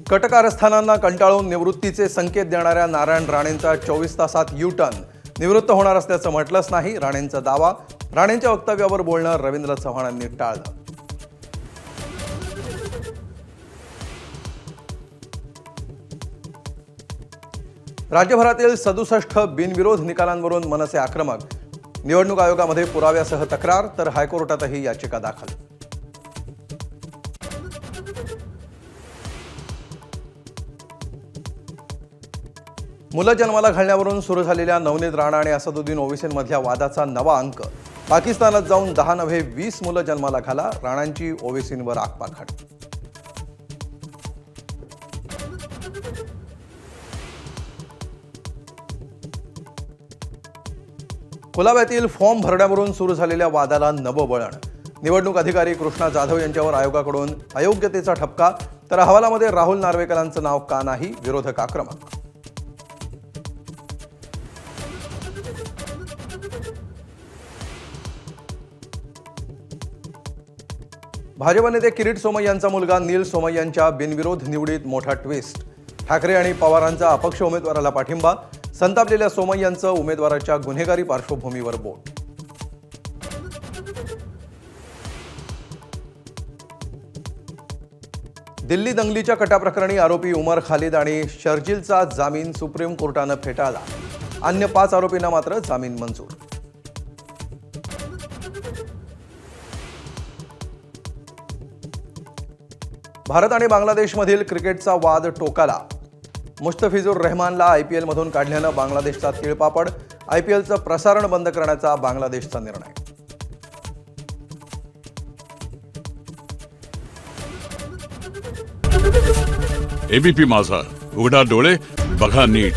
कटकारस्थानांना कंटाळून निवृत्तीचे संकेत देणाऱ्या नारायण राणेंचा 24 तासात यू-टर्न. निवृत्त होणार असल्याचं म्हटलंच नाही राणेंचा दावा. राणेंच्या वक्तव्यावर बोलणं रवींद्र चव्हाणांनी टाळलं. राज्यभरातील 67 बिनविरोध निकालांवरून मनसे आक्रमक. निवडणूक आयोगामध्ये पुराव्यासह तक्रार तर हायकोर्टातही याचिका दाखल. मुलं जन्माला घालण्यावरून सुरू झालेल्या नवनीत राणा आणि असदुद्दीन ओवेसींमधल्या वादाचा नवा अंक. पाकिस्तानात जाऊन 10 नव्हे 20 मुलं जन्माला घाला, राणांची ओवेसींवर आगपाखाड. कुलाब्यातील फॉर्म भरण्यावरून सुरू झालेल्या वादाला नवं वळण. निवडणूक अधिकारी कृष्णा जाधव यांच्यावर आयोगाकडून अयोग्यतेचा ठपका, तर अहवालामध्ये राहुल नार्वेकरांचं नाव का नाही, विरोधक आक्रमक. भाजप नेते किरीट सोमय्यांचा मुलगा नील सोमय्यांच्या बिनविरोध निवडीत मोठा ट्विस्ट. ठाकरे आणि पवारांचा अपक्ष उमेदवाराला पाठिंबा. संतापलेल्या सोमय्यांचं उमेदवाराच्या गुन्हेगारी पार्श्वभूमीवर बोट. दिल्ली दंगलीच्या कटाप्रकरणी आरोपी उमर खालिद आणि शर्जीलचा जामीन सुप्रीम कोर्टानं फेटाळला. अन्य 5 आरोपींना मात्र जामीन मंजूर. भारत आणि बांगलादेशमधील क्रिकेटचा वाद टोकाला. मुस्तफिजुर रहमानला आयपीएलमधून काढल्यानं बांगलादेशचा तिळपापड. आयपीएलचं प्रसारण बंद करण्याचा बांगलादेशचा निर्णय. एबीपी माझा, उघडा डोळे बघा नीट.